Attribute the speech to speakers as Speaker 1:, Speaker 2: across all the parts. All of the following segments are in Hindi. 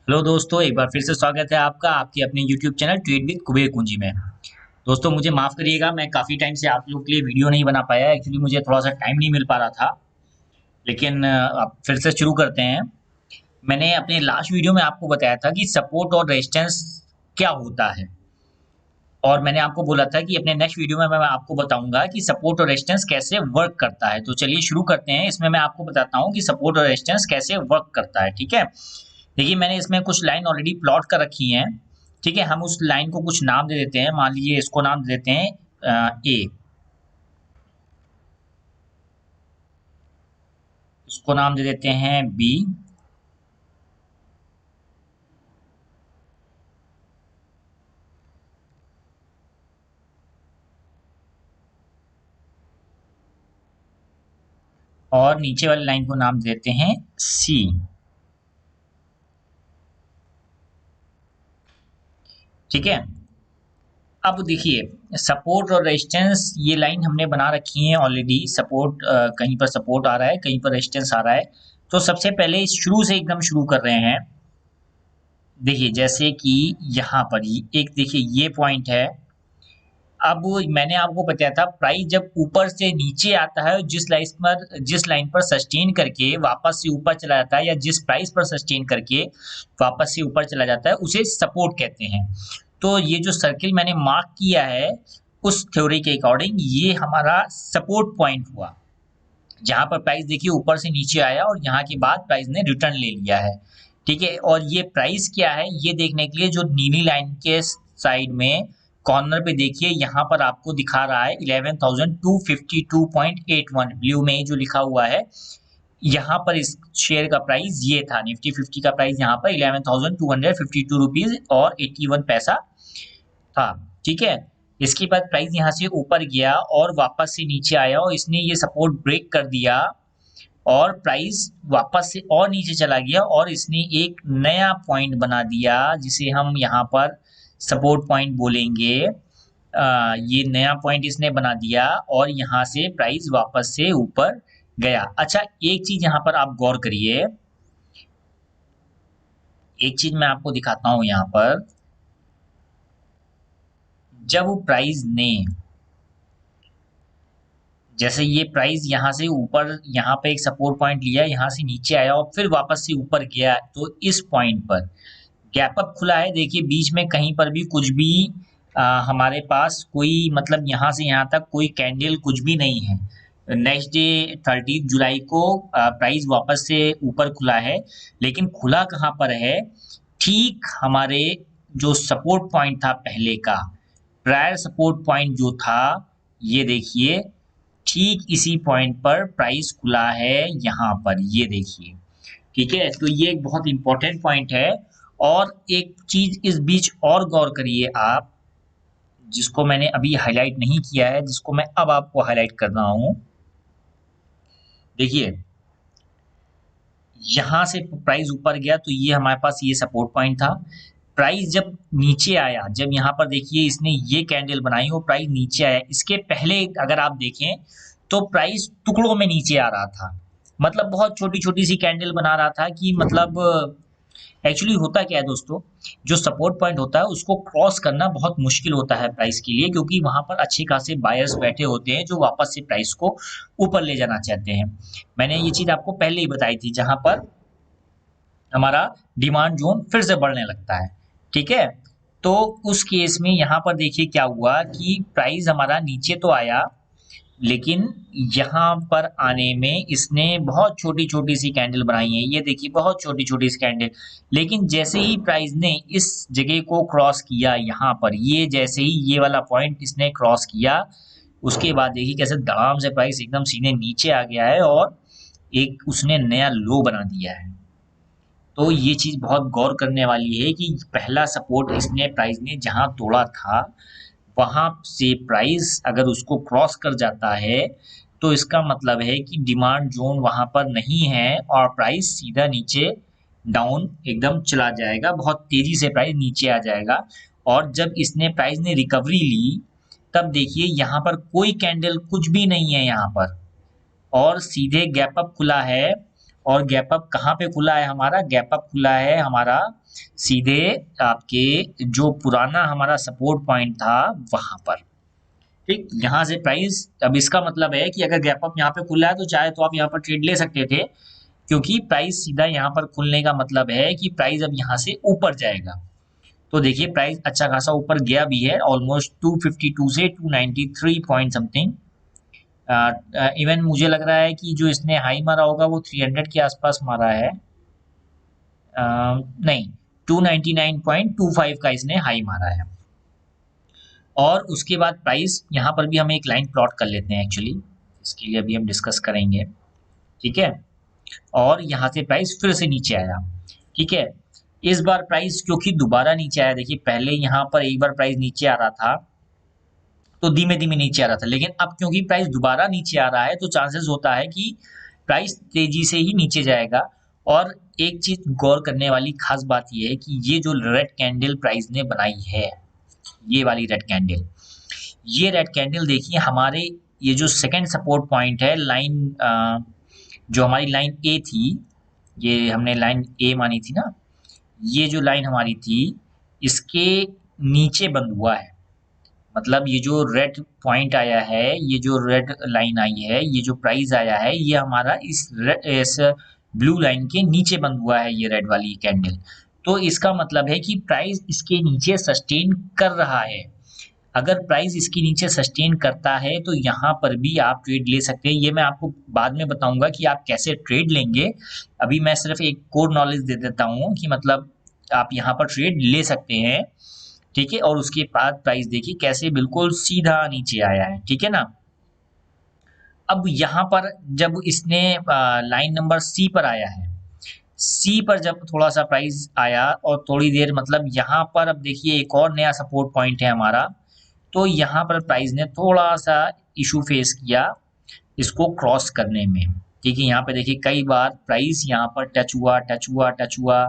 Speaker 1: हेलो दोस्तों, एक बार फिर से स्वागत है आपका आपके अपने YouTube channel trade with Kuber कुंजी में। दोस्तों मुझे माफ़ करिएगा, मैं काफ़ी टाइम से आप लोग के लिए वीडियो नहीं बना पाया। एक्चुअली मुझे थोड़ा सा टाइम नहीं मिल पा रहा था। लेकिन अब फिर से शुरू करते हैं। मैंने अपने लास्ट वीडियो में आपको बताया था कि सपोर्ट और रेजिस्टेंस क्या होता है, और मैंने आपको बोला था कि अपने नेक्स्ट वीडियो में मैं आपको बताऊंगा कि सपोर्ट और रेजिस्टेंस कैसे वर्क करता है। तो चलिए शुरू करते हैं। इसमें मैं आपको बताता हूँ कि सपोर्ट और रेजिस्टेंस कैसे वर्क करता है। ठीक है, देखिए मैंने इसमें कुछ लाइन ऑलरेडी प्लॉट कर रखी हैं। ठीक है, हम उस लाइन को कुछ नाम दे देते हैं। मान लीजिए इसको नाम दे देते हैं ए, इसको नाम दे देते हैं बी, और नीचे वाली लाइन को नाम दे देते हैं सी। ठीक है, अब देखिए सपोर्ट और रेजिस्टेंस ये लाइन हमने बना रखी है ऑलरेडी। सपोर्ट कहीं पर सपोर्ट आ रहा है, कहीं पर रेजिस्टेंस आ रहा है। तो सबसे पहले शुरू से एकदम शुरू कर रहे हैं। देखिए जैसे कि यहाँ पर एक देखिए ये पॉइंट है। अब मैंने आपको बताया था प्राइस जब ऊपर से नीचे आता है, जिस लाइन पर सस्टेन करके वापस से ऊपर चला जाता है, या जिस प्राइस पर सस्टेन करके वापस से ऊपर चला जाता है, उसे सपोर्ट कहते हैं। तो ये जो सर्किल मैंने मार्क किया है, उस थ्योरी के अकॉर्डिंग ये हमारा सपोर्ट पॉइंट हुआ, जहां पर प्राइस देखिए ऊपर से नीचे आया और यहाँ के बाद प्राइस ने रिटर्न ले लिया है। ठीक है, और ये प्राइस क्या है ये देखने के लिए जो नीली लाइन के साइड में कॉर्नर पे देखिए, यहाँ पर आपको दिखा रहा है 11,252.81, ब्लू में जो लिखा हुआ है। यहाँ पर इस शेयर का प्राइस ये था, निफ्टी 50 का प्राइस यहाँ पर 11,252 रुपीज और 81 पैसा था। ठीक है, इसके बाद प्राइस यहाँ से ऊपर गया और वापस से नीचे आया, और इसने ये सपोर्ट ब्रेक कर दिया और प्राइस वापस से और नीचे चला गया, और इसने एक नया पॉइंट बना दिया जिसे हम यहाँ पर सपोर्ट पॉइंट बोलेंगे। ये नया पॉइंट इसने बना दिया और यहाँ से प्राइस वापस से ऊपर गया। अच्छा, एक चीज यहाँ पर आप गौर करिए, एक चीज मैं आपको दिखाता हूँ यहाँ पर। जब प्राइस ने, जैसे ये प्राइस यहाँ से ऊपर, यहाँ पे एक सपोर्ट पॉइंट लिया, यहाँ से नीचे आया और फिर वापस से ऊपर गया, तो इस पॉइंट पर गैप अप खुला है। देखिए बीच में कहीं पर भी कुछ भी हमारे पास कोई, मतलब यहाँ से यहाँ तक कोई कैंडल कुछ भी नहीं है। नेक्स्ट डे 30 जुलाई को प्राइस वापस से ऊपर खुला है, लेकिन खुला कहाँ पर है? ठीक हमारे जो सपोर्ट पॉइंट था पहले का, प्रायर सपोर्ट पॉइंट जो था, ये देखिए ठीक इसी पॉइंट पर प्राइस खुला है यहाँ पर, ये देखिए। ठीक है, तो ये एक बहुत इंपॉर्टेंट पॉइंट है। और एक चीज इस बीच और गौर करिए आप, जिसको मैंने अभी हाईलाइट नहीं किया है, जिसको मैं अब आपको हाईलाइट कर रहा हूं। देखिए यहां से प्राइस ऊपर गया तो ये हमारे पास ये सपोर्ट पॉइंट था। प्राइस जब नीचे आया, जब यहाँ पर देखिए इसने ये कैंडल बनाई और प्राइस नीचे आया, इसके पहले अगर आप देखें तो प्राइस टुकड़ों में नीचे आ रहा था। मतलब बहुत छोटी छोटी सी कैंडल बना रहा था, कि मतलब एक्चुअली होता क्या है दोस्तों, जो सपोर्ट पॉइंट होता है उसको क्रॉस करना बहुत मुश्किल होता है प्राइस के लिए, क्योंकि वहां पर अच्छे खासे बायर्स बैठे होते हैं जो वापस से प्राइस को ऊपर ले जाना चाहते हैं। मैंने ये चीज आपको पहले ही बताई थी, जहां पर हमारा डिमांड जोन फिर से बढ़ने लगता है। ठीक है, तो उस केस में यहाँ पर देखिए क्या हुआ कि प्राइस हमारा नीचे तो आया, लेकिन यहाँ पर आने में इसने बहुत छोटी छोटी सी कैंडल बनाई है। ये देखिए बहुत छोटी छोटी सी कैंडल, लेकिन जैसे ही प्राइस ने इस जगह को क्रॉस किया, यहाँ पर ये जैसे ही ये वाला पॉइंट इसने क्रॉस किया, उसके बाद देखिए कैसे धड़ाम से प्राइस एकदम सीधे नीचे आ गया है और एक उसने नया लो बना दिया है। तो ये चीज बहुत गौर करने वाली है कि पहला सपोर्ट इसने प्राइस ने जहां तोड़ा था, वहां से प्राइस अगर उसको क्रॉस कर जाता है, तो इसका मतलब है कि डिमांड जोन वहां पर नहीं है और प्राइस सीधा नीचे डाउन एकदम चला जाएगा, बहुत तेजी से प्राइस नीचे आ जाएगा। और जब इसने प्राइस ने रिकवरी ली, तब देखिए यहाँ पर कोई कैंडल कुछ भी नहीं है यहाँ पर, और सीधे गैप अप खुला है और गैप अप कहाँ पे खुला है हमारा? गैप अप खुला है हमारा सीधे आपके जो पुराना हमारा सपोर्ट पॉइंट था वहां पर। ठीक, यहाँ से प्राइस, अब इसका मतलब है कि अगर गैप अप यहाँ पे खुला है तो चाहे तो आप यहाँ पर ट्रेड ले सकते थे, क्योंकि प्राइस सीधा यहाँ पर खुलने का मतलब है कि प्राइस अब यहाँ से ऊपर जाएगा। तो देखिए प्राइस अच्छा खासा ऊपर गया भी है, ऑलमोस्ट 252 से 293 पॉइंट समथिंग। इवन मुझे लग रहा है कि जो इसने हाई मारा होगा वो 300 के आसपास मारा है। नहीं, 299.25 का इसने हाई मारा है। और उसके बाद प्राइस यहाँ पर भी हम एक लाइन प्लॉट कर लेते हैं एक्चुअली, इसके लिए अभी हम डिस्कस करेंगे। ठीक है, और यहाँ से प्राइस फिर से नीचे आया। ठीक है, इस बार प्राइस क्योंकि दोबारा नीचे आया, देखिए पहले यहाँ पर एक बार प्राइस नीचे आ रहा था तो धीमे धीमे नीचे आ रहा था, लेकिन अब क्योंकि प्राइस दोबारा नीचे आ रहा है तो चांसेस होता है कि प्राइस तेजी से ही नीचे जाएगा। और एक चीज गौर करने वाली खास बात यह है कि ये जो रेड कैंडल प्राइस ने बनाई है, ये वाली रेड कैंडल, ये रेड कैंडल देखिए हमारे ये जो सेकंड सपोर्ट पॉइंट है लाइन, जो हमारी लाइन ए थी, ये हमने लाइन ए मानी थी ना, ये जो लाइन हमारी थी इसके नीचे बंद हुआ है। मतलब ये जो रेड पॉइंट आया है, ये जो रेड लाइन आई है, ये जो प्राइस आया है, ये हमारा इस ब्लू लाइन के नीचे बंद हुआ है, ये रेड वाली कैंडल। तो इसका मतलब है कि प्राइस इसके नीचे सस्टेन कर रहा है। अगर प्राइस इसके नीचे सस्टेन करता है तो यहाँ पर भी आप ट्रेड ले सकते हैं। ये मैं आपको बाद में बताऊंगा कि आप कैसे ट्रेड लेंगे। अभी मैं सिर्फ एक कोर नॉलेज दे देता हूँ कि मतलब आप यहाँ पर ट्रेड ले सकते हैं। ठीक है, और उसके बाद प्राइस देखिए कैसे बिल्कुल सीधा नीचे आया है। ठीक है ना। अब यहाँ पर जब इसने लाइन नंबर सी पर आया है, सी पर जब थोड़ा सा प्राइस आया और थोड़ी देर, मतलब यहाँ पर अब देखिए एक और नया सपोर्ट पॉइंट है हमारा, तो यहाँ पर प्राइस ने थोड़ा सा इशू फेस किया इसको क्रॉस करने में। ठीक है, यहाँ पे देखिए कई बार प्राइस यहाँ पर टच हुआ।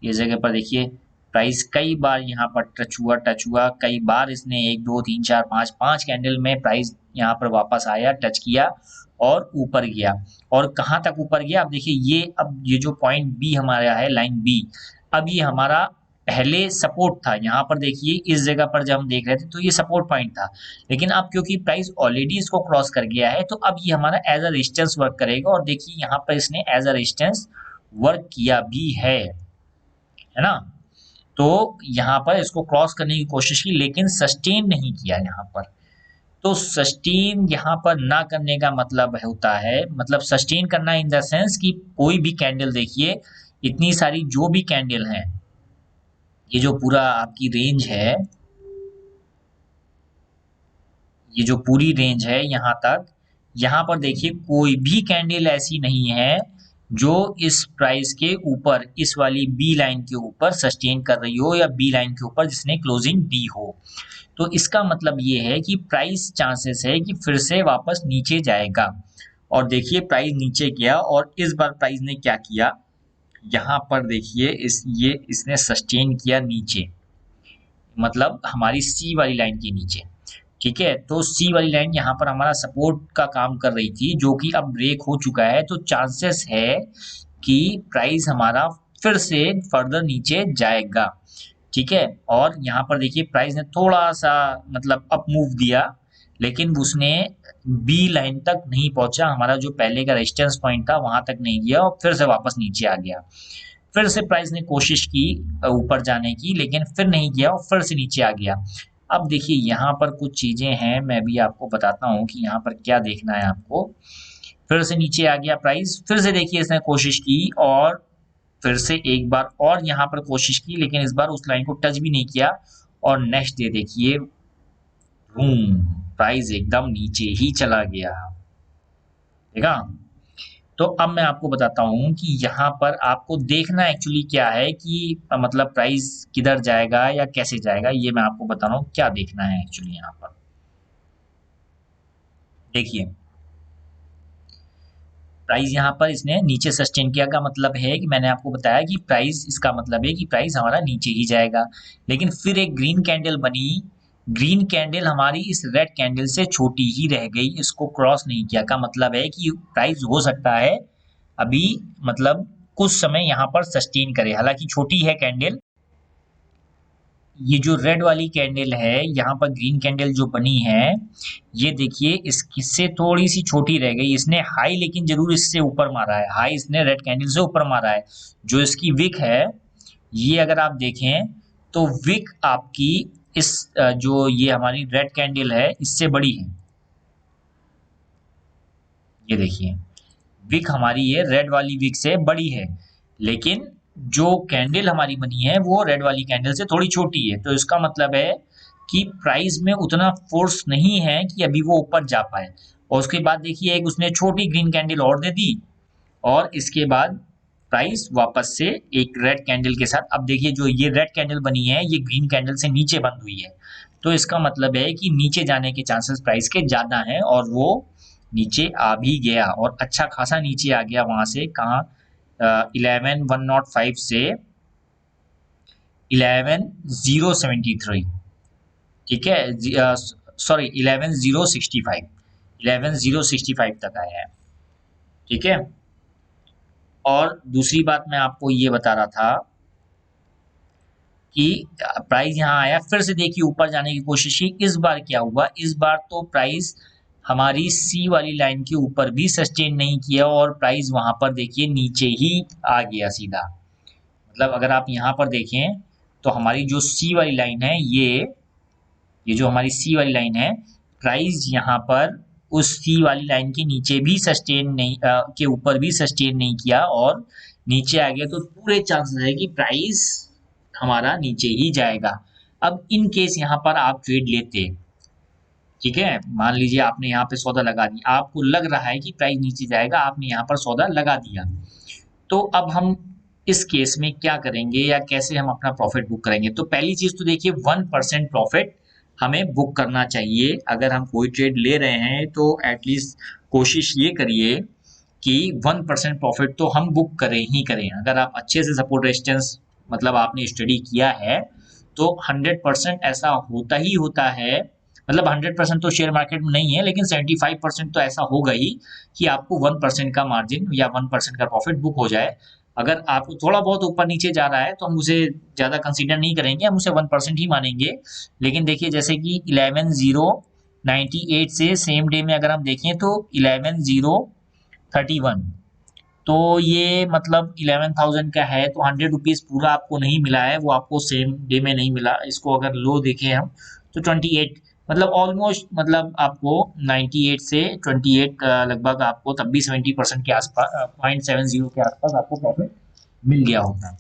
Speaker 1: ये जगह पर देखिए प्राइस कई बार यहाँ पर टच हुआ। कई बार इसने 1 2 3 4 5 कैंडल में प्राइस यहाँ पर वापस आया, टच किया और ऊपर गया। और कहाँ तक ऊपर गया? अब देखिए ये जो पॉइंट बी हमारा है, लाइन बी, अब ये हमारा पहले सपोर्ट था। यहाँ पर देखिए इस जगह पर जब हम देख रहे थे तो ये सपोर्ट पॉइंट था, लेकिन अब क्योंकि प्राइस ऑलरेडी इसको क्रॉस कर गया है तो अब ये हमारा एज अ रेजिस्टेंस वर्क करेगा। और देखिए यहाँ पर इसने एज अ रेजिस्टेंस वर्क किया भी है ना। तो यहाँ पर इसको क्रॉस करने की कोशिश की लेकिन सस्टेन नहीं किया यहाँ पर। तो सस्टेन यहाँ पर ना करने का मतलब होता है, मतलब सस्टेन करना इन द सेंस कि कोई भी कैंडल देखिए, इतनी सारी जो भी कैंडल हैं, ये जो पूरा आपकी रेंज है, ये जो पूरी रेंज है यहाँ तक, यहाँ पर देखिए कोई भी कैंडल ऐसी नहीं है जो इस प्राइस के ऊपर, इस वाली बी लाइन के ऊपर सस्टेन कर रही हो या बी लाइन के ऊपर जिसने क्लोजिंग दी हो। तो इसका मतलब ये है कि प्राइस चांसेस है कि फिर से वापस नीचे जाएगा। और देखिए प्राइस नीचे गया और इस बार प्राइस ने क्या किया, यहाँ पर देखिए इसने सस्टेन किया नीचे, मतलब हमारी सी वाली लाइन के नीचे। ठीक है, तो सी वाली लाइन यहाँ पर हमारा सपोर्ट का काम कर रही थी, जो कि अब ब्रेक हो चुका है। तो चांसेस है कि प्राइस हमारा फिर से फर्दर नीचे जाएगा। ठीक है, और यहाँ पर देखिए प्राइस ने थोड़ा सा मतलब अप मूव दिया, लेकिन उसने बी लाइन तक नहीं पहुंचा, हमारा जो पहले का रेजिस्टेंस पॉइंट था वहां तक नहीं गया और फिर से वापस नीचे आ गया। फिर से प्राइस ने कोशिश की ऊपर जाने की, लेकिन फिर नहीं गया और फिर से नीचे आ गया। अब देखिए यहाँ पर कुछ चीजें हैं, मैं भी आपको बताता हूँ कि यहाँ पर क्या देखना है आपको। फिर से नीचे आ गया प्राइस, फिर से देखिए इसने कोशिश की और फिर से एक बार और यहाँ पर कोशिश की, लेकिन इस बार उस लाइन को टच भी नहीं किया। और नेक्स्ट डे देखिए प्राइस एकदम नीचे ही चला गया। देखा। तो अब मैं आपको बताता हूँ कि यहाँ पर आपको देखना एक्चुअली क्या है कि मतलब प्राइस किधर जाएगा या कैसे जाएगा, ये मैं आपको बता रहा हूँ क्या देखना है एक्चुअली। यहाँ पर देखिए प्राइस यहाँ पर इसने नीचे सस्टेन किया का मतलब है कि मैंने आपको बताया कि प्राइस, इसका मतलब है कि प्राइस हमारा नीचे ही जाएगा। लेकिन फिर एक ग्रीन कैंडल बनी, ग्रीन कैंडल हमारी इस रेड कैंडल से छोटी ही रह गई, इसको क्रॉस नहीं किया, का मतलब है कि प्राइस हो सकता है अभी मतलब कुछ समय यहाँ पर सस्टेन करे, हालांकि छोटी है कैंडल। ये जो रेड वाली कैंडल है, यहाँ पर ग्रीन कैंडल जो बनी है, ये देखिए इससे थोड़ी सी छोटी रह गई। इसने हाई लेकिन जरूर इससे ऊपर मारा है, हाई इसने रेड कैंडल से ऊपर मारा है। जो इसकी विक है, ये अगर आप देखें तो विक आपकी इस जो ये हमारी रेड कैंडल है इससे बड़ी है। ये देखिए विक हमारी ये रेड वाली विक से बड़ी है, लेकिन जो कैंडल हमारी बनी है वो रेड वाली कैंडल से थोड़ी छोटी है। तो इसका मतलब है कि प्राइस में उतना फोर्स नहीं है कि अभी वो ऊपर जा पाए। और उसके बाद देखिए एक उसने छोटी ग्रीन कैंडल और दे दी, और इसके बाद प्राइस वापस से एक रेड कैंडल के साथ, अब देखिए जो ये रेड कैंडल बनी है ये ग्रीन कैंडल से नीचे बंद हुई है। तो इसका मतलब है कि नीचे जाने के चांसेस प्राइस के ज्यादा हैं, और वो नीचे आ भी गया और अच्छा खासा नीचे आ गया। वहां से कहाँ 11,105 से 11,073, ठीक है, सॉरी 11,065 तक आया है, ठीक है। और दूसरी बात मैं आपको ये बता रहा था कि प्राइस यहाँ आया, फिर से देखिए ऊपर जाने की कोशिश की। इस बार क्या हुआ, इस बार तो प्राइस हमारी सी वाली लाइन के ऊपर भी सस्टेन नहीं किया, और प्राइस वहां पर देखिए नीचे ही आ गया सीधा। मतलब अगर आप यहाँ पर देखें तो हमारी जो सी वाली लाइन है, ये जो हमारी सी वाली लाइन है, प्राइस यहाँ पर उस सी वाली लाइन के नीचे भी सस्टेन नहीं के ऊपर भी सस्टेन नहीं किया और नीचे आ गया। तो पूरे चांसेस है कि प्राइस हमारा नीचे ही जाएगा। अब इन केस यहाँ पर आप ट्रेड लेते, ठीक है, मान लीजिए आपने यहाँ पे सौदा लगा दिया, आपको लग रहा है कि प्राइस नीचे जाएगा, आपने यहाँ पर सौदा लगा दिया, तो अब हम इस केस में क्या करेंगे या कैसे हम अपना प्रॉफिट बुक करेंगे। तो पहली चीज तो देखिए 1% प्रॉफिट हमें बुक करना चाहिए। अगर हम कोई ट्रेड ले रहे हैं तो एटलीस्ट कोशिश ये करिए कि 1% प्रॉफिट तो हम बुक करें ही करें। अगर आप अच्छे से सपोर्ट रेजिस्टेंस मतलब आपने स्टडी किया है तो 100% ऐसा होता ही होता है। मतलब 100% तो शेयर मार्केट में नहीं है, लेकिन 75% तो ऐसा होगा ही कि आपको 1% का मार्जिन या 1% का प्रॉफिट बुक हो जाए। अगर आपको थोड़ा बहुत ऊपर नीचे जा रहा है तो हम उसे ज़्यादा कंसीडर नहीं करेंगे, हम उसे 1% ही मानेंगे। लेकिन देखिए जैसे कि 11,098 से सेम डे में अगर हम देखें तो 11,031, तो ये मतलब 11,000 का है, तो 100 रुपीज़ पूरा आपको नहीं मिला है, वो आपको सेम डे में नहीं मिला। इसको अगर लो देखें हम तो 28, मतलब ऑलमोस्ट मतलब आपको 98 से 28 का लगभग आपको तब भी 70% के आसपास 0.70 के आसपास आपको प्रॉफिट मिल गया होता है,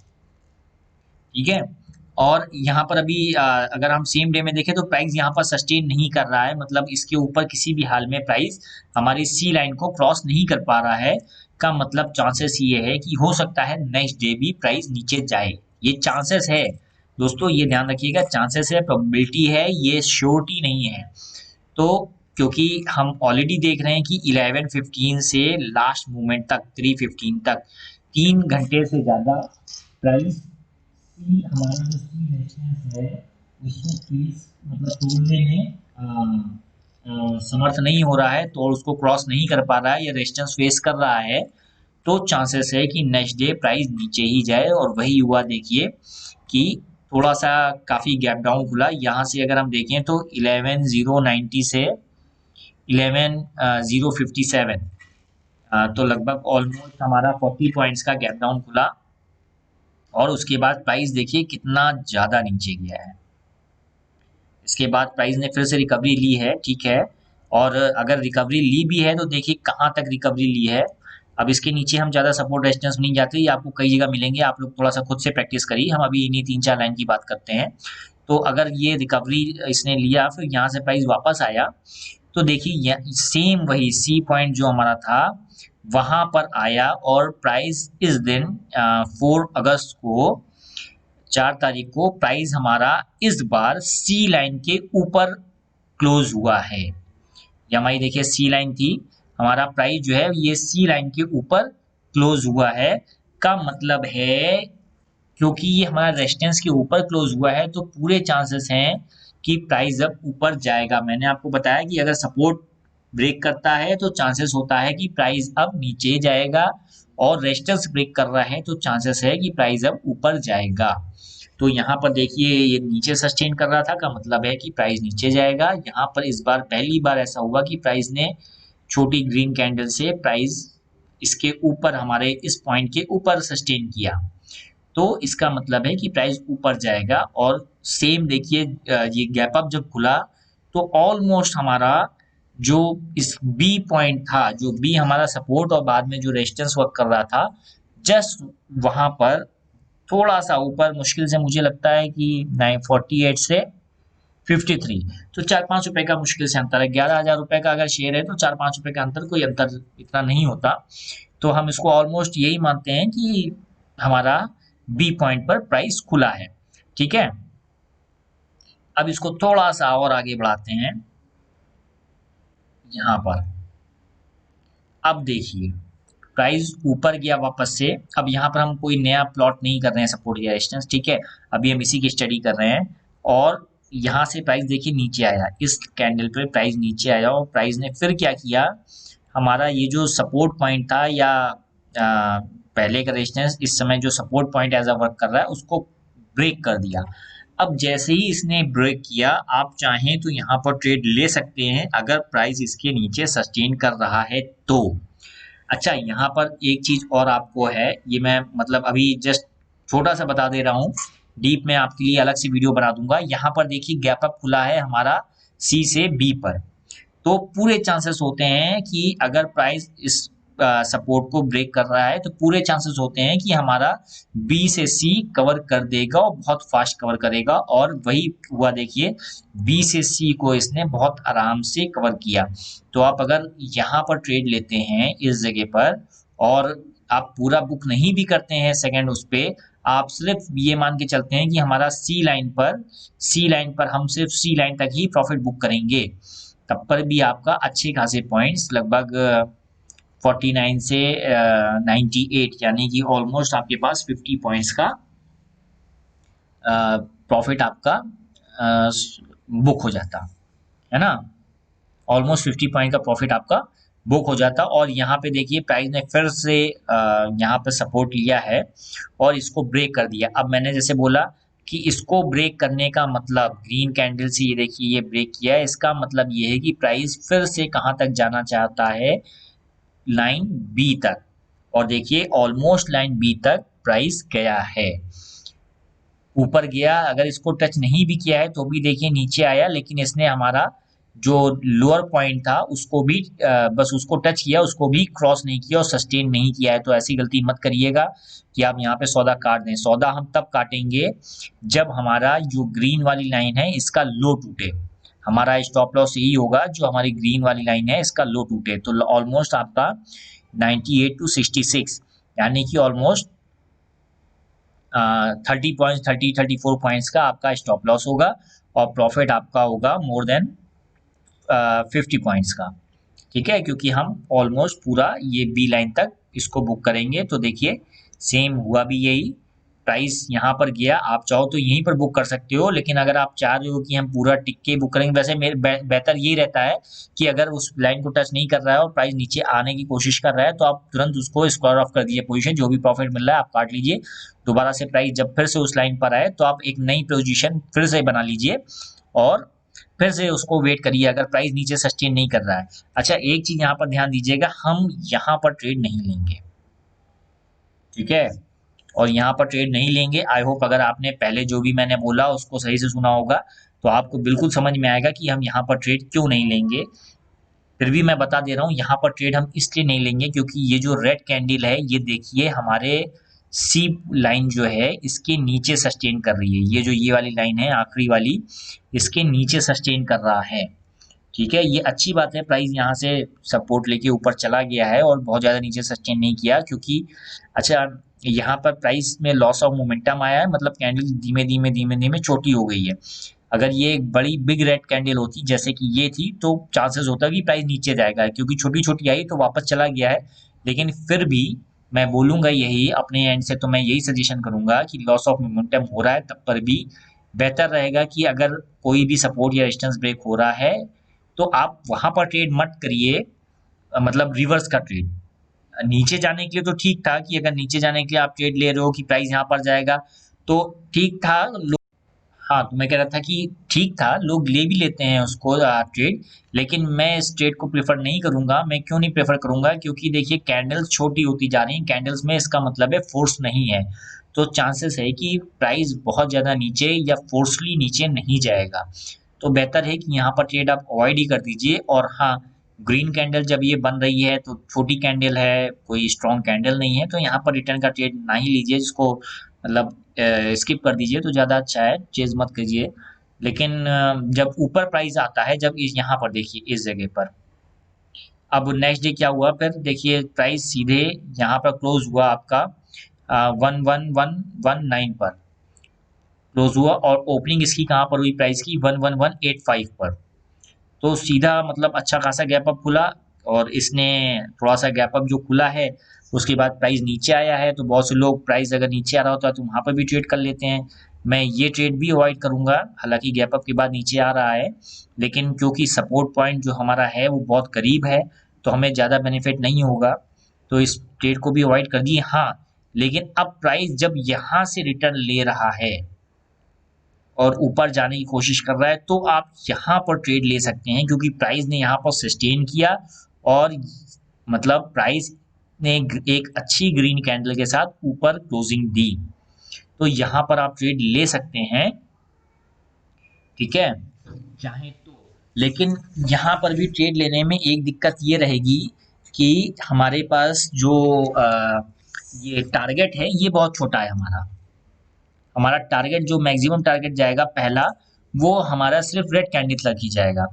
Speaker 1: ठीक है। और यहाँ पर अभी अगर हम सेम डे में देखें तो प्राइस यहाँ पर सस्टेन नहीं कर रहा है, मतलब इसके ऊपर किसी भी हाल में प्राइस हमारी सी लाइन को क्रॉस नहीं कर पा रहा है। का मतलब चांसेस ये है कि हो सकता है नेक्स्ट डे भी प्राइस नीचे जाए, ये चांसेस है दोस्तों, ये ध्यान रखिएगा, चांसेस है, प्रोबेबिलिटी है, ये श्योरिटी नहीं है। तो क्योंकि हम ऑलरेडी देख रहे हैं कि 11:15 से लास्ट मूवमेंट तक 3:15 तक 3 घंटे से ज़्यादा प्राइस हमारा जो सी रेजिस्टेंस है उसको फेस मतलब तोड़ने में समर्थ नहीं हो रहा है, तो उसको क्रॉस नहीं कर पा रहा है या रेजिस्टेंस फेस कर रहा है, तो चांसेस है कि नेक्स्ट डे प्राइस नीचे ही जाए। और वही हुआ, देखिए कि थोड़ा सा काफ़ी गैप डाउन खुला। यहाँ से अगर हम देखें तो 11,090 से 11,057, तो लगभग ऑलमोस्ट हमारा 40 पॉइंट्स का गैप डाउन खुला, और उसके बाद प्राइस देखिए कितना ज़्यादा नीचे गया है। इसके बाद प्राइस ने फिर से रिकवरी ली है, ठीक है, और अगर रिकवरी ली भी है तो देखिए कहाँ तक रिकवरी ली है। अब इसके नीचे हम ज़्यादा सपोर्ट रेजिस्टेंस नहीं जाते, ये आपको कई जगह मिलेंगे, आप लोग थोड़ा सा खुद से प्रैक्टिस करिए। हम अभी इन्हीं 3-4 लाइन की बात करते हैं। तो अगर ये रिकवरी इसने लिया, फिर यहाँ से प्राइस वापस आया, तो देखिए सेम वही सी पॉइंट जो हमारा था वहाँ पर आया, और प्राइस इस दिन 4 अगस्त को 4 तारीख को प्राइस हमारा इस बार सी लाइन के ऊपर क्लोज हुआ है। ये हमारी देखिए सी लाइन थी, हमारा प्राइस जो है ये सी लाइन के ऊपर क्लोज हुआ है। का मतलब है क्योंकि ये हमारा रेजिस्टेंस के ऊपर क्लोज हुआ है तो पूरे चांसेस हैं कि प्राइस अब ऊपर जाएगा। मैंने आपको बताया कि अगर सपोर्ट ब्रेक करता है तो चांसेस होता है कि प्राइस अब नीचे जाएगा, और रेजिस्टेंस ब्रेक कर रहा है तो चांसेस है कि प्राइस अब ऊपर जाएगा। तो यहाँ पर देखिए ये नीचे सस्टेन कर रहा था, का मतलब है कि प्राइस नीचे जाएगा। यहाँ पर इस बार पहली बार ऐसा हुआ कि प्राइस ने छोटी ग्रीन कैंडल से प्राइस इसके ऊपर, हमारे इस पॉइंट के ऊपर सस्टेन किया, तो इसका मतलब है कि प्राइस ऊपर जाएगा। और सेम देखिए ये गैप अप जब खुला तो ऑलमोस्ट हमारा जो इस बी पॉइंट था, जो बी हमारा सपोर्ट और बाद में जो रेजिस्टेंस वर्क कर रहा था, जस्ट वहां पर थोड़ा सा ऊपर, मुश्किल से मुझे लगता है कि 948 से 53, तो 4-5 रुपए का मुश्किल से अंतर है। 11,000 रुपए का अगर शेयर है तो 4-5 रुपए का अंतर, कोई अंतर इतना नहीं होता। तो हम इसको ऑलमोस्ट यही मानते हैं कि हमारा बी पॉइंट पर प्राइस खुला है। ठीक है, अब इसको थोड़ा सा और आगे बढ़ाते हैं। यहाँ पर अब देखिए प्राइस ऊपर गया वापस से। अब यहाँ पर हम कोई नया प्लॉट नहीं कर रहे हैं सपोर्ट या रेजिस्टेंस, ठीक है, अभी हम इसी की स्टडी कर रहे हैं। और यहाँ से प्राइस देखिए नीचे आया, इस कैंडल पे प्राइस नीचे आया, और प्राइस ने फिर क्या किया, हमारा ये जो सपोर्ट पॉइंट था या पहले का रेजिस्टेंस, इस समय जो support point as a work कर रहा है, उसको ब्रेक कर दिया। अब जैसे ही इसने ब्रेक किया, आप चाहें तो यहाँ पर ट्रेड ले सकते हैं अगर प्राइस इसके नीचे सस्टेन कर रहा है तो। अच्छा, यहाँ पर एक चीज और आपको है, ये मैं मतलब अभी जस्ट छोटा सा बता दे रहा हूँ, डीप में आपके लिए अलग से वीडियो बना दूंगा। यहाँ पर देखिए गैप अप खुला है हमारा सी से बी पर, तो पूरे चांसेस होते हैं कि अगर प्राइस इस सपोर्ट को ब्रेक कर रहा है तो पूरे चांसेस होते हैं कि हमारा बी से सी कवर कर देगा, और बहुत फास्ट कवर करेगा। और वही हुआ, देखिए बी से सी को इसने बहुत आराम से कवर किया। तो आप अगर यहाँ पर ट्रेड लेते हैं इस जगह पर, और आप पूरा बुक नहीं भी करते हैं सेकंड उस पे, आप सिर्फ ये मान के चलते हैं कि हमारा सी लाइन पर हम सिर्फ सी लाइन तक ही प्रॉफिट बुक करेंगे, तब पर भी आपका अच्छे खासे पॉइंट्स, लगभग 49 से 98, यानी कि ऑलमोस्ट आपके पास 50 पॉइंट्स का प्रॉफिट आपका बुक हो जाता है ना। ऑलमोस्ट 50 पॉइंट का प्रॉफिट आपका बुक हो जाता। और यहाँ पे देखिए प्राइस ने फिर से यहाँ पे सपोर्ट लिया है और इसको ब्रेक कर दिया। अब मैंने जैसे बोला कि इसको ब्रेक करने का मतलब, ग्रीन कैंडल से ये देखिए ये ब्रेक किया है, इसका मतलब ये है कि प्राइस फिर से कहाँ तक जाना चाहता है, लाइन बी तक। और देखिए ऑलमोस्ट लाइन बी तक प्राइस गया है, ऊपर गया। अगर इसको टच नहीं भी किया है तो भी देखिए नीचे आया, लेकिन इसने हमारा जो लोअर पॉइंट था उसको भी बस उसको टच किया, उसको भी क्रॉस नहीं किया और सस्टेन नहीं किया है। तो ऐसी गलती मत करिएगा कि आप यहाँ पे सौदा काट दें। सौदा हम तब काटेंगे जब हमारा जो ग्रीन वाली लाइन है इसका लो टूटे। हमारा स्टॉप लॉस यही होगा, जो हमारी ग्रीन वाली लाइन है इसका लो टूटे। तो ऑलमोस्ट आपका 98 to 66, यानी कि ऑलमोस्ट 30 पॉइंट 34 पॉइंट्स का आपका स्टॉप लॉस होगा, और प्रॉफिट आपका होगा मोर देन 50 पॉइंट्स का। ठीक है, क्योंकि हम ऑलमोस्ट पूरा ये बी लाइन तक इसको बुक करेंगे। तो देखिए सेम हुआ भी यही, प्राइस यहाँ पर गया, आप चाहो तो यहीं पर बुक कर सकते हो, लेकिन अगर आप चाह रहे हो कि हम पूरा टिक के बुक करेंगे, वैसे मेरे बेहतर यही रहता है कि अगर उस लाइन को टच नहीं कर रहा है और प्राइस नीचे आने की कोशिश कर रहा है तो आप तुरंत उसको स्क्वायर ऑफ कर दीजिए पोजीशन, जो भी प्रॉफिट मिल रहा है आप काट लीजिए। दोबारा से प्राइस जब फिर से उस लाइन पर आए तो आप एक नई पोजीशन फिर से बना लीजिए और फिर से उसको वेट करिए अगर प्राइस नीचे सस्टेन नहीं कर रहा है। अच्छा, एक चीज यहाँ पर ध्यान दीजिएगा, हम यहाँ पर ट्रेड नहीं लेंगे, ठीक है, और यहाँ पर ट्रेड नहीं लेंगे। आई होप अगर आपने पहले जो भी मैंने बोला उसको सही से सुना होगा तो आपको बिल्कुल समझ में आएगा कि हम यहाँ पर ट्रेड क्यों नहीं लेंगे। फिर भी मैं बता दे रहा हूँ, यहाँ पर ट्रेड हम इसलिए नहीं लेंगे क्योंकि ये जो रेड कैंडल है ये देखिए हमारे सी लाइन जो है इसके नीचे सस्टेन कर रही है। ये जो ये वाली लाइन है आखिरी वाली, इसके नीचे सस्टेन कर रहा है। ठीक है, ये अच्छी बात है, प्राइस यहाँ से सपोर्ट लेके ऊपर चला गया है और बहुत ज़्यादा नीचे सस्टेन नहीं किया, क्योंकि अच्छा यहाँ पर प्राइस में लॉस ऑफ मोमेंटम आया है, मतलब कैंडल धीमे धीमे छोटी हो गई है। अगर ये एक बड़ी बिग रेड कैंडल होती जैसे कि ये थी तो चांसेस होता कि प्राइस नीचे जाएगा, क्योंकि छोटी छोटी आई तो वापस चला गया है। लेकिन फिर भी मैं बोलूँगा यही अपने एंड से, तो मैं यही सजेशन करूँगा कि लॉस ऑफ मोमेंटम हो रहा है तब पर भी बेहतर रहेगा कि अगर कोई भी सपोर्ट या रेजिस्टेंस ब्रेक हो रहा है तो आप वहां पर ट्रेड मत करिए, मतलब रिवर्स का ट्रेड। नीचे जाने के लिए तो ठीक था कि अगर नीचे जाने के लिए आप ट्रेड ले रहे हो कि प्राइस यहाँ पर जाएगा, तो ठीक था। हाँ, तो मैं कह रहा था कि ठीक था, लोग ले भी लेते हैं उसको ट्रेड, लेकिन मैं इस ट्रेड को प्रेफर नहीं करूंगा। मैं क्यों नहीं प्रेफर करूंगा? क्योंकि देखिए कैंडल्स छोटी होती जा रही हैं, कैंडल्स में इसका मतलब है फोर्स नहीं है, तो चांसेस है कि प्राइस बहुत ज़्यादा नीचे या फोर्सली नीचे नहीं जाएगा। तो बेहतर है कि यहाँ पर ट्रेड आप अवॉइड ही कर दीजिए। और हाँ, ग्रीन कैंडल जब ये बन रही है तो छोटी कैंडल है, कोई स्ट्रॉन्ग कैंडल नहीं है, तो यहाँ पर रिटर्न का ट्रेड ना ही लीजिए, जिसको मतलब स्किप कर दीजिए तो ज़्यादा अच्छा है, चेज मत कीजिए। लेकिन जब ऊपर प्राइस आता है, जब इस यहाँ पर देखिए इस जगह पर, अब नेक्स्ट डे क्या हुआ, फिर देखिए प्राइस सीधे यहाँ पर क्लोज हुआ आपका 11119 पर क्लोज हुआ, और ओपनिंग इसकी कहाँ पर हुई प्राइस की, 11185 पर। तो सीधा मतलब अच्छा खासा गैप अप खुला, और इसने थोड़ा सा गैप अप जो खुला है, उसके बाद प्राइस नीचे आया है, तो बहुत से लोग प्राइस अगर नीचे आ रहा होता है तो वहाँ पर भी ट्रेड कर लेते हैं। मैं ये ट्रेड भी अवॉइड करूंगा, हालांकि गैप अप के बाद नीचे आ रहा है, लेकिन क्योंकि सपोर्ट पॉइंट जो हमारा है वो बहुत करीब है, तो हमें ज़्यादा बेनिफिट नहीं होगा, तो इस ट्रेड को भी अवॉइड कर दिए। हाँ, लेकिन अब प्राइस जब यहाँ से रिटर्न ले रहा है और ऊपर जाने की कोशिश कर रहा है, तो आप यहाँ पर ट्रेड ले सकते हैं, क्योंकि प्राइस ने यहाँ पर सस्टेन किया, और मतलब प्राइस ने एक अच्छी ग्रीन कैंडल के साथ ऊपर क्लोजिंग दी, तो यहाँ पर आप ट्रेड ले सकते हैं, ठीक है, चाहे तो। लेकिन यहाँ पर भी ट्रेड लेने में एक दिक्कत ये रहेगी कि हमारे पास जो ये टारगेट है ये बहुत छोटा है हमारा टारगेट जो मैक्सिमम टारगेट जाएगा पहला, वो हमारा सिर्फ रेड कैंडल तक ही जाएगा,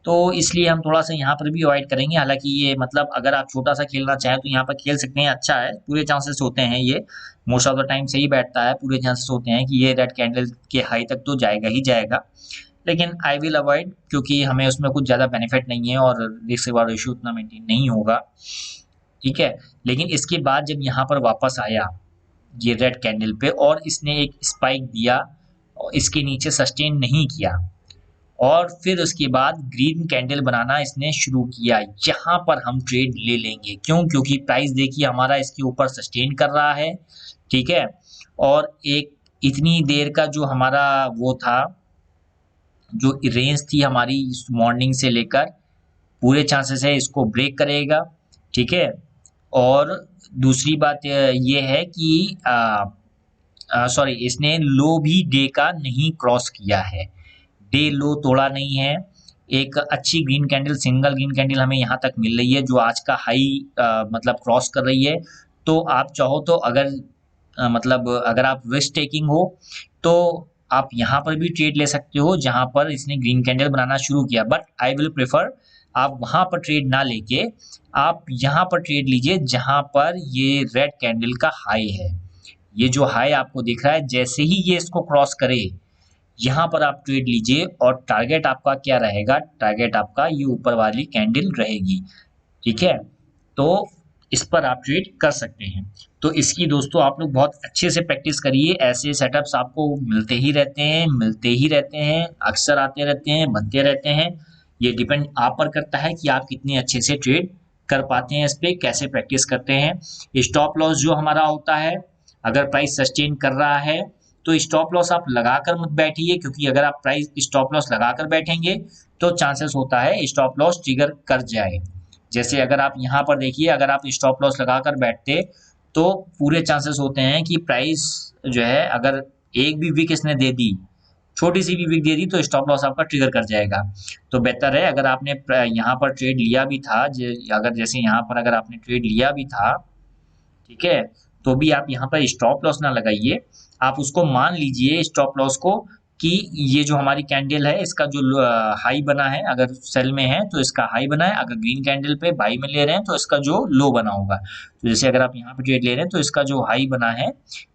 Speaker 1: तो इसलिए हम थोड़ा सा यहाँ पर भी अवॉइड करेंगे। हालांकि ये मतलब अगर आप छोटा सा खेलना चाहें तो यहाँ पर खेल सकते हैं, अच्छा है, पूरे चांसेस होते हैं, ये मोस्ट ऑफ द टाइम सही बैठता है, पूरे चांसेस होते हैं कि ये रेड कैंडल के हाई तक तो जाएगा ही जाएगा। लेकिन आई विल अवॉइड, क्योंकि हमें उसमें कुछ ज़्यादा बेनिफिट नहीं है और रिस्क रिवार्ड रेशियो उतना मेंटेन नहीं होगा, ठीक है। लेकिन इसके बाद जब यहाँ पर वापस आया ये रेड कैंडल पे, और इसने एक स्पाइक दिया और इसके नीचे सस्टेन नहीं किया, और फिर उसके बाद ग्रीन कैंडल बनाना इसने शुरू किया, यहाँ पर हम ट्रेड ले लेंगे। क्यों? क्योंकि प्राइस देखिए हमारा इसके ऊपर सस्टेन कर रहा है, ठीक है, और एक इतनी देर का जो हमारा वो था, जो रेंज थी हमारी मॉर्निंग से लेकर, पूरे चांसेस है इसको ब्रेक करेगा, ठीक है। और दूसरी बात ये है कि सॉरी, इसने लो भी डे का नहीं क्रॉस किया है, डे लो तोड़ा नहीं है। एक अच्छी green candle, single green candle हमें यहाँ तक मिल रही है जो आज का हाई मतलब क्रॉस कर रही है। तो आप चाहो तो अगर मतलब अगर आप रिस्क टेकिंग हो तो आप यहाँ पर भी ट्रेड ले सकते हो जहाँ पर इसने ग्रीन कैंडल बनाना शुरू किया, बट आई विल प्रेफर आप वहाँ पर ट्रेड ना लेके आप यहाँ पर ट्रेड लीजिए जहाँ पर ये रेड कैंडल का हाई है। ये जो हाई आपको दिख रहा है, जैसे ही ये इसको क्रॉस करे यहाँ पर आप ट्रेड लीजिए, और टारगेट आपका क्या रहेगा, टारगेट आपका ये ऊपर वाली कैंडल रहेगी, ठीक है। तो इस पर आप ट्रेड कर सकते हैं। तो इसकी दोस्तों आप लोग बहुत अच्छे से प्रैक्टिस करिए, ऐसे सेटअप्स आपको मिलते ही रहते हैं, अक्सर आते रहते हैं, बनते रहते हैं। ये डिपेंड आप पर करता है कि आप कितने अच्छे से ट्रेड कर पाते हैं, इस पर कैसे प्रैक्टिस करते हैं। स्टॉप लॉस जो हमारा होता है, अगर प्राइस सस्टेन कर रहा है तो स्टॉप लॉस आप लगाकर मत बैठिए, क्योंकि अगर आप प्राइस स्टॉप लॉस लगाकर बैठेंगे तो चांसेस होता है स्टॉप लॉस ट्रिगर कर जाए। जैसे अगर आप यहाँ पर देखिए, अगर आप स्टॉप लॉस लगाकर बैठते तो पूरे चांसेस होते हैं कि प्राइस जो है, अगर एक भी वीक इसने दे दी, छोटी सी भी वीक दे दी, तो स्टॉप लॉस आपका ट्रिगर कर जाएगा। तो बेहतर है अगर आपने यहाँ पर ट्रेड लिया भी था, अगर जैसे यहाँ पर अगर आपने ट्रेड लिया भी था, ठीक है, तो भी आप यहाँ पर स्टॉप लॉस ना लगाइए, आप उसको मान लीजिए स्टॉप लॉस को कि ये जो हमारी कैंडल है इसका जो हाई बना है, अगर सेल में है तो इसका हाई बना है, अगर ग्रीन कैंडल पे बाई में ले रहे हैं तो इसका जो लो बना होगा। तो जैसे अगर आप यहाँ पे ट्रेड ले रहे हैं तो इसका जो हाई बना है,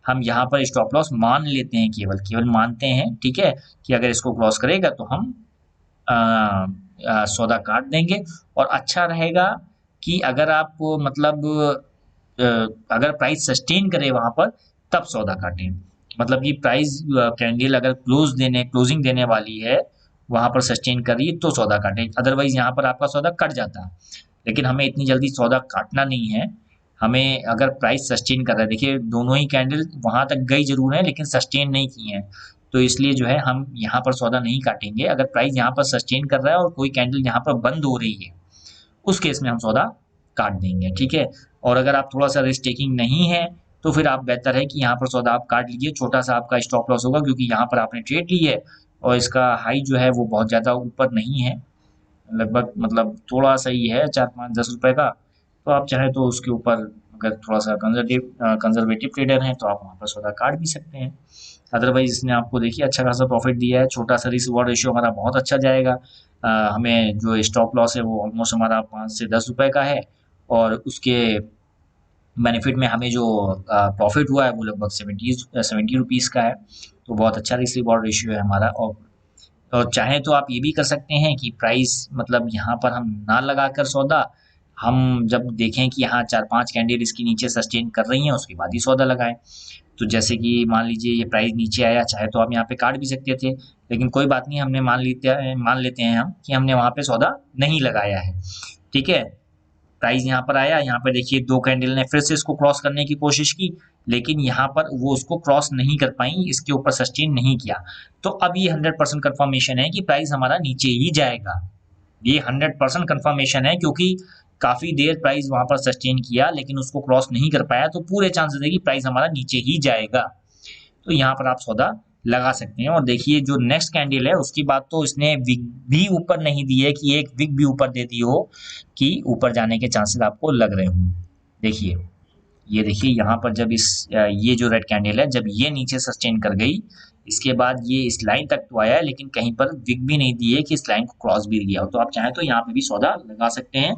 Speaker 1: हम यहाँ पर स्टॉप लॉस मान लेते हैं, केवल केवल मानते हैं, ठीक है, कि अगर इसको क्रॉस करेगा तो हम सौदा काट देंगे। और अच्छा रहेगा कि अगर आप मतलब अगर प्राइस सस्टेन करे वहां पर, तब सौदा काटें। मतलब कि प्राइस कैंडल अगर क्लोजिंग देने वाली है, वहां पर सस्टेन कर रही है तो सौदा काटे, अदरवाइज यहाँ पर आपका सौदा कट जाता है। लेकिन हमें इतनी जल्दी सौदा काटना नहीं है, हमें अगर प्राइस सस्टेन कर रहा है, देखिए दोनों ही कैंडल वहां तक गई जरूर है लेकिन सस्टेन नहीं की है, तो इसलिए जो है हम यहाँ पर सौदा नहीं काटेंगे। अगर प्राइस यहाँ पर सस्टेन कर रहा है और कोई कैंडल यहाँ पर बंद हो रही है, उस केस में हम सौदा काट देंगे, ठीक है। और अगर आप थोड़ा सा रिस्क टेकिंग नहीं है तो फिर आप बेहतर है कि यहाँ पर सौदा आप काट लीजिए, छोटा सा आपका स्टॉप लॉस होगा क्योंकि यहाँ पर आपने ट्रेड ली है और इसका हाई जो है वो बहुत ज़्यादा ऊपर नहीं है, लगभग मतलब थोड़ा सा ही है 4-5-10 रुपए का, तो आप चाहे तो उसके ऊपर अगर थोड़ा सा कंजर्वेटिव ट्रेडर हैं तो आप वहाँ पर सौदा काट भी सकते हैं। अदरवाइज इसने आपको देखिए अच्छा खासा प्रॉफिट दिया है, छोटा सा रिस्क रिवॉर्ड रेशियो हमारा बहुत अच्छा जाएगा। हमें जो स्टॉप लॉस है वो ऑलमोस्ट हमारा 5 से 10 रुपए का है, और उसके बेनिफिट में हमें जो प्रॉफिट हुआ है वो लगभग 70 रुपीज़ का है, तो बहुत अच्छा रिस्क रिवॉर्ड रेशियो है हमारा। और चाहे तो आप ये भी कर सकते हैं कि प्राइस मतलब यहाँ पर हम ना लगाकर सौदा, हम जब देखें कि यहाँ 4-5 कैंडल इसकी नीचे सस्टेन कर रही हैं उसके बाद ही सौदा लगाएं। तो जैसे कि मान लीजिए ये प्राइस नीचे आया, चाहे तो आप यहाँ पे काट भी सकते थे, लेकिन कोई बात नहीं, हमने मान लेते हैं हम कि हमने वहाँ पे सौदा नहीं लगाया है, ठीक है। प्राइस यहाँ पर आया, यहाँ पे देखिए 2 कैंडल ने फिर से इसको क्रॉस करने की कोशिश की, लेकिन यहाँ पर वो उसको क्रॉस नहीं कर पाई, इसके ऊपर सस्टेन नहीं किया। तो अब ये 100% कंफर्मेशन है कि प्राइस हमारा नीचे ही जाएगा, ये 100% कंफर्मेशन है, क्योंकि काफी देर प्राइस वहां पर सस्टेन किया लेकिन उसको क्रॉस नहीं कर पाया, तो पूरे चांसेस है कि प्राइस हमारा नीचे ही जाएगा। तो यहाँ पर आप सौदा लगा सकते हैं। और देखिए जो नेक्स्ट कैंडल है उसकी बात तो इसने विक भी ऊपर नहीं दी है कि एक विक भी ऊपर दे दी हो कि ऊपर जाने के चांसेस आपको लग रहे हों। देखिए ये देखिए यहाँ पर जब ये जो रेड कैंडल है जब ये नीचे सस्टेन कर गई, इसके बाद ये इस लाइन तक तो आया है लेकिन कहीं पर विक भी नहीं दी है कि इस लाइन को क्रॉस भी किया हो, तो आप चाहें तो यहाँ पे भी सौदा लगा सकते हैं,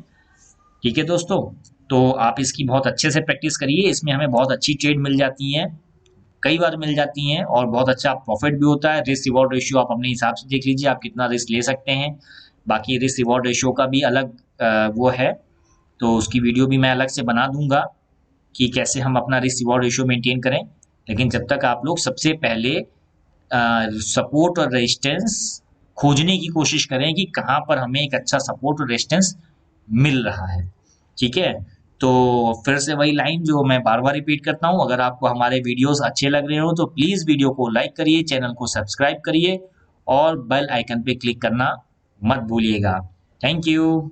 Speaker 1: ठीक है दोस्तों। तो आप इसकी बहुत अच्छे से प्रैक्टिस करिए, इसमें हमें बहुत अच्छी ट्रेड मिल जाती हैं, कई बार मिल जाती हैं, और बहुत अच्छा प्रॉफिट भी होता है। रिस्क रिवॉर्ड रेशियो आप अपने हिसाब से देख लीजिए आप कितना रिस्क ले सकते हैं। बाकी रिस्क रिवॉर्ड रेशियो का भी अलग वो है, तो उसकी वीडियो भी मैं अलग से बना दूंगा कि कैसे हम अपना रिस्क रिवॉर्ड रेशियो मेंटेन करें। लेकिन जब तक आप लोग सबसे पहले सपोर्ट और रेजिस्टेंस खोजने की कोशिश करें कि कहाँ पर हमें एक अच्छा सपोर्ट और रेजिस्टेंस मिल रहा है, ठीक है। तो फिर से वही लाइन जो मैं बार बार रिपीट करता हूँ, अगर आपको हमारे वीडियोस अच्छे लग रहे हो तो प्लीज़ वीडियो को लाइक करिए, चैनल को सब्सक्राइब करिए और बेल आइकन पे क्लिक करना मत भूलिएगा। Thank you.